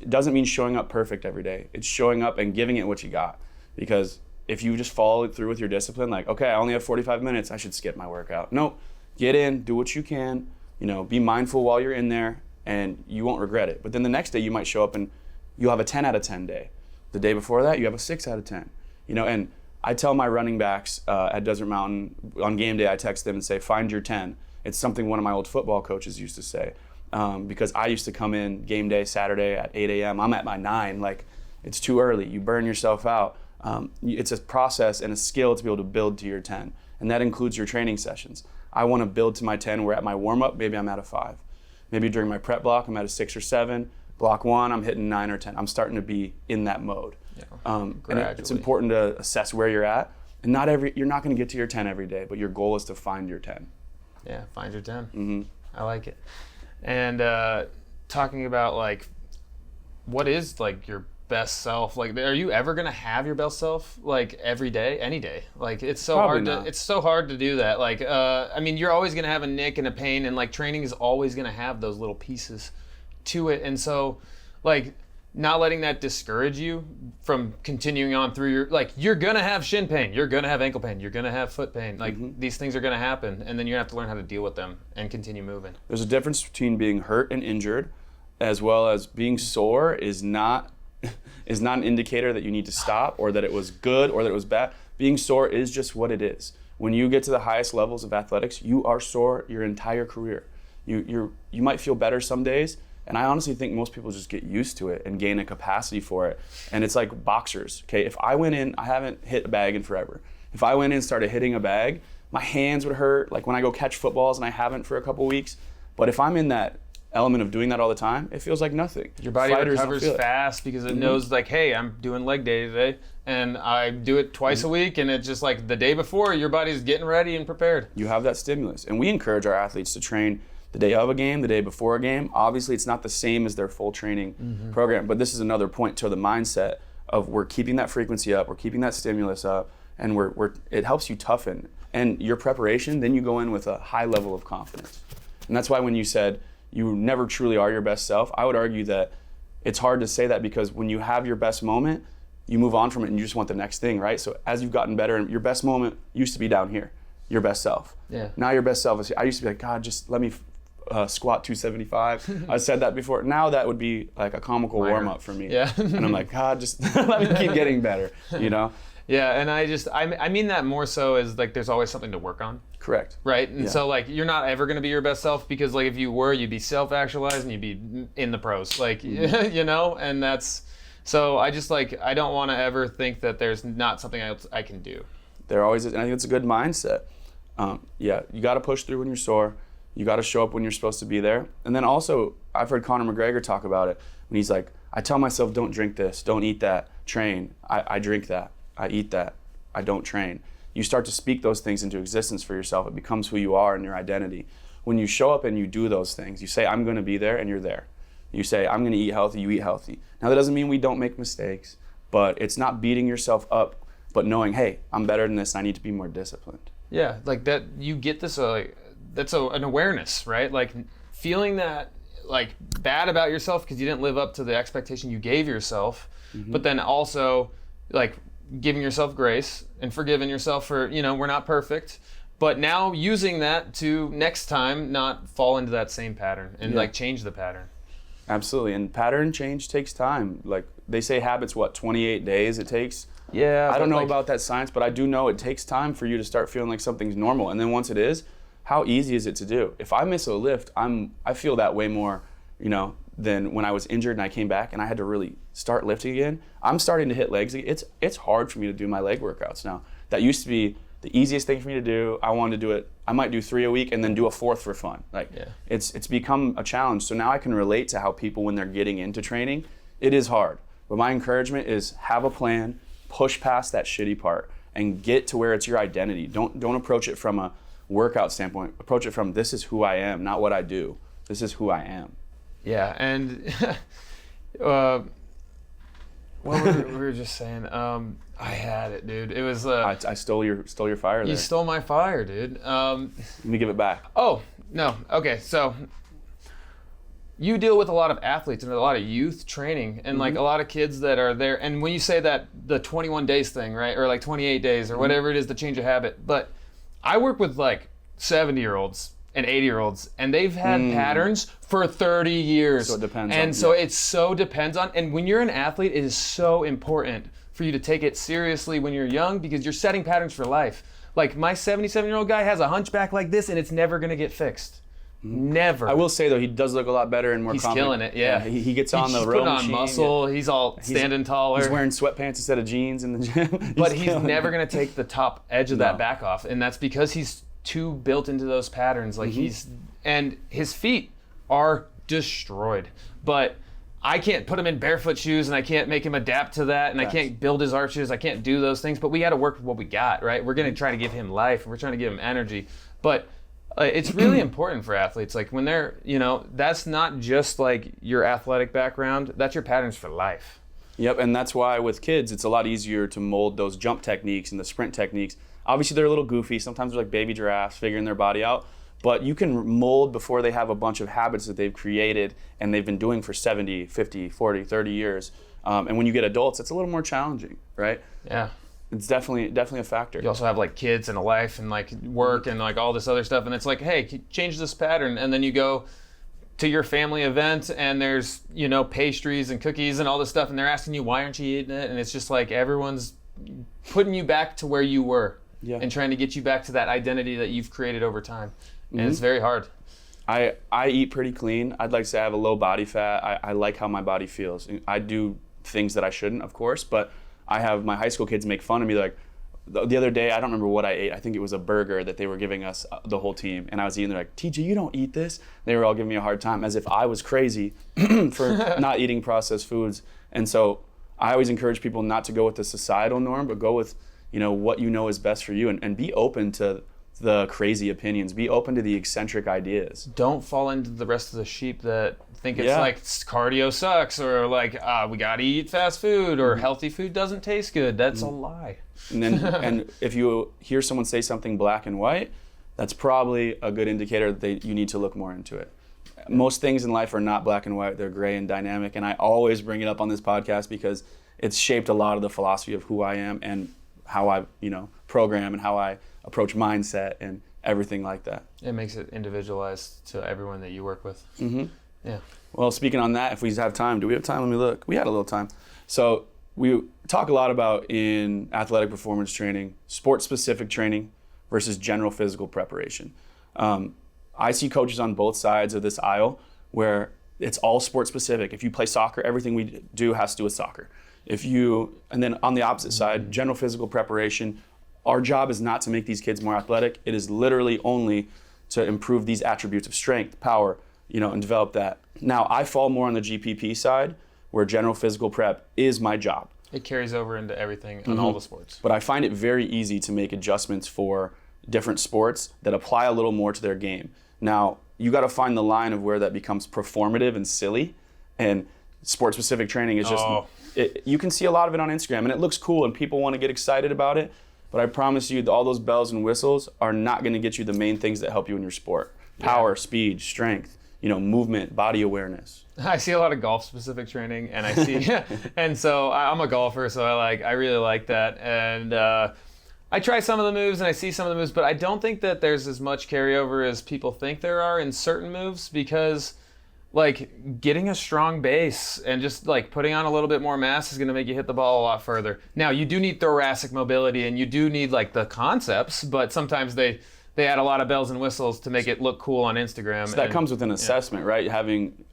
S1: doesn't mean showing up perfect every day. It's showing up and giving it what you got, because if you just follow through with your discipline, like, okay, I only have 45 minutes, I should skip my workout. No, get in, do what you can, be mindful while you're in there, and you won't regret it. But then the next day you might show up and you'll have a 10 out of 10 day. The day before that, you have a 6 out of 10. And I tell my running backs at Desert Mountain, on game day, I text them and say, find your 10. It's something one of my old football coaches used to say. Because I used to come in game day Saturday at 8 a.m. I'm at my 9, like, it's too early. You burn yourself out. It's a process and a skill to be able to build to your 10, and that includes your training sessions. I want to build to my 10 where at my warm-up, maybe I'm at a 5. Maybe during my prep block, I'm at a 6 or 7. Block 1, I'm hitting 9 or 10. I'm starting to be in that mode.
S2: Yeah,
S1: and it's important to assess where you're at, and you're not going to get to your 10 every day, but your goal is to find your 10.
S2: Yeah, find your 10.
S1: Mm-hmm.
S2: I like it. And talking about like, what is like your best self? Like, are you ever gonna have your best self like every day, any day? Like, it's so hard to do that. Like, you're always gonna have a nick and a pain, and like training is always gonna have those little pieces to it. And so, like, not letting that discourage you from continuing on through you're gonna have shin pain, you're gonna have ankle pain, you're gonna have foot pain. Like, these things are gonna happen, and then you have to learn how to deal with them and continue moving.
S1: There's a difference between being hurt and injured, as well as being sore is not an indicator that you need to stop or that it was good or that it was bad. Being sore is just what it is. When you get to the highest levels of athletics, you are sore your entire career. You might feel better some days, And I honestly think most people just get used to it and gain a capacity for it. And it's like boxers, okay? If I went in, I haven't hit a bag in forever. If I went in and started hitting a bag, my hands would hurt, like when I go catch footballs, and I haven't for a couple weeks. But if I'm in that element of doing that all the time, it feels like nothing.
S2: Your body
S1: Fighters don't
S2: recovers
S1: feel it.
S2: fast because it knows like, hey, I'm doing leg day today, and I do it twice a week, and it's just like the day before, your body's getting ready and prepared.
S1: You have that stimulus. And we encourage our athletes to train the day of a game, the day before a game. Obviously, it's not the same as their full training program, but this is another point to the mindset of we're keeping that frequency up, we're keeping that stimulus up, and it helps you toughen. And your preparation, then you go in with a high level of confidence. And that's why when you said you never truly are your best self, I would argue that it's hard to say that because when you have your best moment, you move on from it and you just want the next thing, right? So as you've gotten better, and your best moment used to be down here, your best self.
S2: Yeah.
S1: Now your best self is, I used to be like, God, just let me squat 275. I said that before. Now that would be like a comical warm up for me.
S2: Yeah.
S1: And I'm like, God, just let me keep getting better, you know?
S2: Yeah, and I mean that more so as like there's always something to work on.
S1: Correct.
S2: Right? And so like you're not ever going to be your best self because like if you were, you'd be self-actualized and you'd be in the pros. Like, you know, and that's, so I just like, I don't want to ever think that there's not something else I can do.
S1: There always is, and I think it's a good mindset. Yeah, you got to push through when you're sore. You got to show up when you're supposed to be there. And then also, I've heard Conor McGregor talk about it when he's like, I tell myself, don't drink this, don't eat that, train. I drink that, I eat that, I don't train. You start to speak those things into existence for yourself. It becomes who you are and your identity. When you show up and you do those things, you say, I'm going to be there, and you're there. You say, I'm going to eat healthy, you eat healthy. Now, that doesn't mean we don't make mistakes, but it's not beating yourself up, but knowing, hey, I'm better than this, and I need to be more disciplined.
S2: Yeah, like that, you get this, that's an awareness, right? Like feeling that like bad about yourself because you didn't live up to the expectation you gave yourself, but then also like giving yourself grace and forgiving yourself for, you know, we're not perfect, but now using that to next time not fall into that same pattern and like change the pattern.
S1: Absolutely, and pattern change takes time. Like they say habits, 28 days it takes?
S2: Yeah.
S1: I don't know about that science, but I do know it takes time for you to start feeling like something's normal. And then once it is, how easy is it to do? If I miss a lift, I feel that way more, you know, than when I was injured and I came back and I had to really start lifting again. I'm starting to hit legs again. It's hard for me to do my leg workouts now. That used to be the easiest thing for me to do. I wanted to do it. I might do 3 a week and then do a 4th for fun. Like it's become a challenge. So now I can relate to how people, when they're getting into training, it is hard. But my encouragement is have a plan, push past that shitty part, and get to where it's your identity. Don't approach it from a workout standpoint. Approach it from, this is who I am, not what I do. This is who I am.
S2: Yeah, and what we were just saying, I had it, dude. It was
S1: I stole your fire there.
S2: You stole my fire, dude.
S1: Let me give it back.
S2: Oh, no. Okay, so you deal with a lot of athletes and a lot of youth training and like a lot of kids that are there. And when you say that the 21 days thing, right? Or like 28 days or whatever it is to change a habit. But I work with like 70-year-olds and 80-year-olds, and they've had patterns for 30 years.
S1: So it depends
S2: and
S1: on,
S2: so it so depends on, and when you're an athlete, it is so important for you to take it seriously when you're young because you're setting patterns for life. Like my 77-year-old guy has a hunchback like this, and it's never gonna get fixed. Never.
S1: I will say though, he does look a lot better and more confident.
S2: Killing it, yeah.
S1: He gets on the
S2: He's
S1: row
S2: putting on
S1: machine.
S2: muscle. He's all standing taller.
S1: He's wearing sweatpants instead of jeans in the gym.
S2: But he's never going to take the top edge of that back off. And that's because he's too built into those patterns. Like and his feet are destroyed. But I can't put him in barefoot shoes and I can't make him adapt to that. And I can't build his arches. I can't do those things. But we got to work with what we got, right? We're going to try to give him life. We're trying to give him energy. But it's really important for athletes. Like when they're, you know, that's not just like your athletic background. That's your patterns for life.
S1: Yep, and that's why with kids, it's a lot easier to mold those jump techniques and the sprint techniques. Obviously, they're a little goofy. Sometimes they're like baby giraffes figuring their body out. But you can mold before they have a bunch of habits that they've created and they've been doing for 70, 50, 40, 30 years. And when you get adults, it's a little more challenging, right?
S2: Yeah.
S1: It's definitely a factor.
S2: You also have like kids and a life and like work and like all this other stuff. And it's like, hey, change this pattern. And then you go to your family event and there's, you know, pastries and cookies and all this stuff. And they're asking you, why aren't you eating it? And it's just like everyone's putting you back to where you were and trying to get you back to that identity that you've created over time. And it's very hard.
S1: I eat pretty clean. I'd like to say I have a low body fat. I like how my body feels. I do things that I shouldn't, of course, but I have my high school kids make fun of me. Like the other day, I don't remember what I ate. I think it was a burger that they were giving us, the whole team, and I was eating. They're like, TJ, you don't eat this. They were all giving me a hard time as if I was crazy for not eating processed foods. And so I always encourage people not to go with the societal norm, but go with, what you know is best for you, and be open to the crazy opinions. Be open to the eccentric ideas.
S2: Don't fall into the rest of the sheep that think it's like cardio sucks, or like we gotta eat fast food, or healthy food doesn't taste good. That's a lie.
S1: And if you hear someone say something black and white, that's probably a good indicator that you need to look more into it. Most things in life are not black and white. They're gray and dynamic. And I always bring it up on this podcast because it's shaped a lot of the philosophy of who I am and how I, program and how I approach mindset and everything like that.
S2: It makes it individualized to everyone that you work with.
S1: Mm-hmm.
S2: Yeah.
S1: Well, speaking on that, if we have time, do we have time? Let me look. We had a little time. So we talk a lot about in athletic performance training, sport-specific training versus general physical preparation. I see coaches on both sides of this aisle where it's all sport-specific. If you play soccer, everything we do has to do with soccer. And then on the opposite side, general physical preparation, our job is not to make these kids more athletic. It is literally only to improve these attributes of strength, power, and develop that. Now, I fall more on the GPP side, where general physical prep is my job.
S2: It carries over into everything on all the sports.
S1: But I find it very easy to make adjustments for different sports that apply a little more to their game. Now, you got to find the line of where that becomes performative and silly, and sport-specific training is just, you can see a lot of it on Instagram, and it looks cool, and people want to get excited about it, but I promise you, all those bells and whistles are not going to get you the main things that help you in your sport. Power, speed, strength, movement, body awareness.
S2: I see a lot of golf-specific training, and I see, and so I'm a golfer, so I really like that, and I try some of the moves, and I see some of the moves, but I don't think that there's as much carryover as people think there are in certain moves, because getting a strong base and just putting on a little bit more mass is going to make you hit the ball a lot further. Now, you do need thoracic mobility, and you do need the concepts, but sometimes they add a lot of bells and whistles to make it look cool on Instagram.
S1: So that comes with an assessment, right?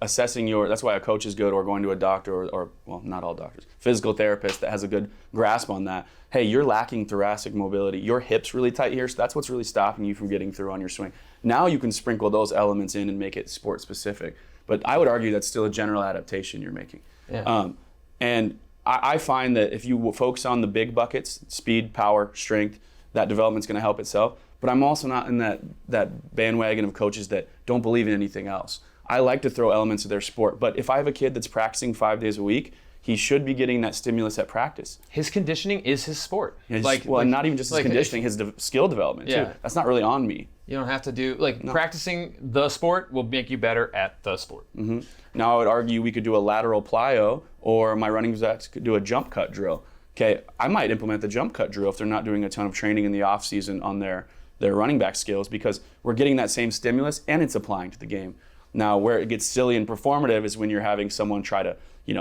S1: Assessing that's why a coach is good, or going to a doctor, or well, not all doctors, physical therapist that has a good grasp on that. Hey, you're lacking thoracic mobility. Your hip's really tight here, so that's what's really stopping you from getting through on your swing. Now you can sprinkle those elements in and make it sport specific. But I would argue that's still a general adaptation you're making.
S2: Yeah.
S1: And I find that if you focus on the big buckets, speed, power, strength, that development's going to help itself. But I'm also not in that bandwagon of coaches that don't believe in anything else. I like to throw elements of their sport. But if I have a kid that's practicing 5 days a week, he should be getting that stimulus at practice.
S2: His conditioning is his sport.
S1: And not even just his conditioning, his skill development too. That's not really on me.
S2: You don't have to do, practicing the sport will make you better at the sport.
S1: Mm-hmm. Now I would argue we could do a lateral plyo, or my running backs could do a jump cut drill. Okay, I might implement the jump cut drill if they're not doing a ton of training in the off season on their running back skills, because we're getting that same stimulus and it's applying to the game. Now, where it gets silly and performative is when you're having someone try to,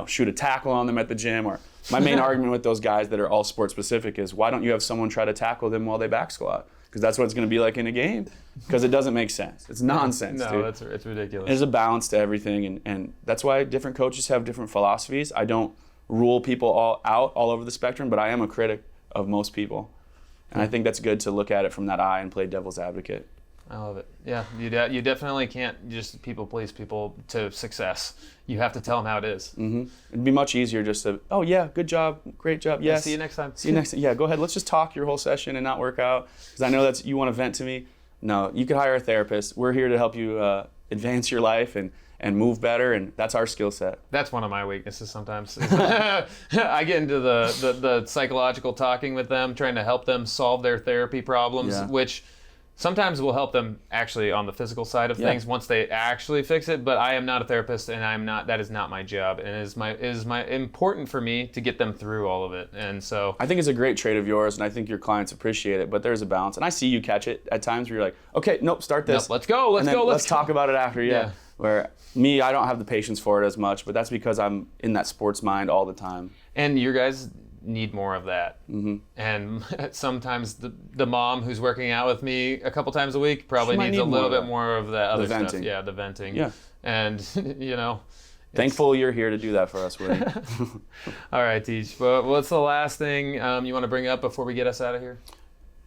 S1: shoot a tackle on them at the gym. Or my main argument with those guys that are all sport specific is, why don't you have someone try to tackle them while they back squat? Because that's what it's going to be like in a game. Because it doesn't make sense. It's nonsense,
S2: No,
S1: dude.
S2: it's ridiculous.
S1: There's a balance to everything, and that's why different coaches have different philosophies. I don't rule people all over the spectrum, but I am a critic of most people. And I think that's good to look at it from that eye and play devil's advocate.
S2: I love it. Yeah, you definitely can't just people please people to success. You have to tell them how it is.
S1: Mm-hmm. It'd be much easier just to, oh yeah, good job, great job, yes.
S2: See you next time.
S1: See you next time. Yeah, go ahead. Let's just talk your whole session and not work out, because I know you want to vent to me. No, you could hire a therapist. We're here to help you advance your life and move better, and that's our skill set.
S2: That's one of my weaknesses sometimes. I get into the psychological talking with them, trying to help them solve their therapy problems, which sometimes will help them actually on the physical side of things once they actually fix it. But I am not a therapist, and that is not my job, and it is my important for me to get them through all of it. And so
S1: I think it's a great trait of yours, and I think your clients appreciate it. But there's a balance, and I see you catch it at times where you're like, okay, nope, start this.
S2: Nope, let's
S1: talk about it after. Yeah. Where me, I don't have the patience for it as much, but that's because I'm in that sports mind all the time.
S2: And your guys need more of that.
S1: Mm-hmm.
S2: And sometimes the mom who's working out with me a couple times a week probably
S1: She might
S2: needs a
S1: need
S2: little
S1: more of
S2: bit
S1: that.
S2: more of that other stuff.
S1: venting.
S2: Yeah, the venting.
S1: Yeah.
S2: And, you know.
S1: Thankful you're here to do that for us, Woody.
S2: All right, Teach. But what's the last thing you want to bring up before we get us out of here?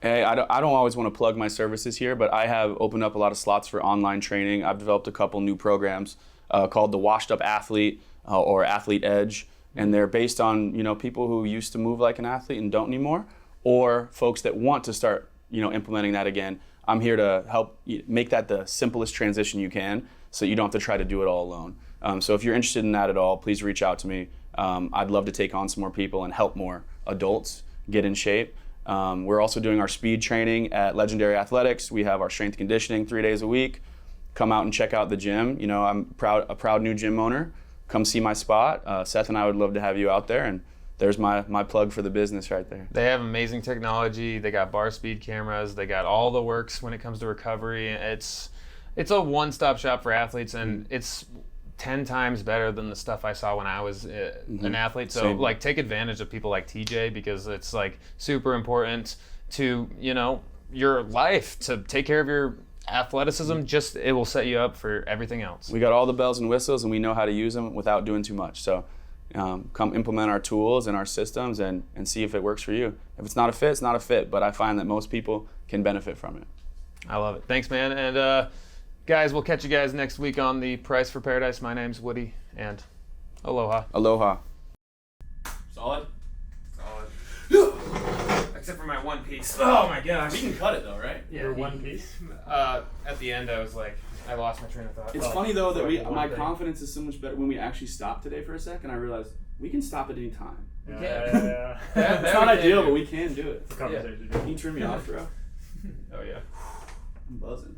S1: Hey, I don't always want to plug my services here, but I have opened up a lot of slots for online training. I've developed a couple new programs called the Washed Up Athlete or Athlete Edge, and they're based on people who used to move like an athlete and don't anymore, or folks that want to start implementing that again. I'm here to help make that the simplest transition you can, so you don't have to try to do it all alone. So if you're interested in that at all, please reach out to me. I'd love to take on some more people and help more adults get in shape. We're also doing our speed training at Legendary Athletics. We have our strength and conditioning 3 days a week. Come out and check out the gym. I'm a proud new gym owner. Come see my spot. Seth and I would love to have you out there, and there's my plug for the business right there.
S2: They have amazing technology. They got bar speed cameras. They got all the works when it comes to recovery. It's a one-stop shop for athletes, and it's 10 times better than the stuff I saw when I was an athlete. So
S1: Same.
S2: like take advantage of people like TJ, because it's like super important to, your life, to take care of your athleticism. Just, it will set you up for everything else.
S1: We got all the bells and whistles, and we know how to use them without doing too much. So come implement our tools and our systems and see if it works for you. If it's not a fit, it's not a fit, but I find that most people can benefit from it.
S2: I love it. Thanks, man. And guys, we'll catch you guys next week on the Price for Paradise. My name's Woody, and aloha.
S1: Aloha.
S2: Solid? Solid. Except for my one piece. Oh my gosh.
S1: We can cut it though, right?
S2: Yeah,
S3: Your one piece?
S2: At the end, I was like, I lost my train of thought.
S1: It's funny though that my
S3: thing.
S1: confidence is so much better when we actually stop today for a second. I realized we can stop at any time.
S3: Yeah.
S1: It's not ideal, but we can do it.
S3: Conversation.
S1: Can you turn me off, bro?
S2: Oh yeah.
S1: I'm buzzing.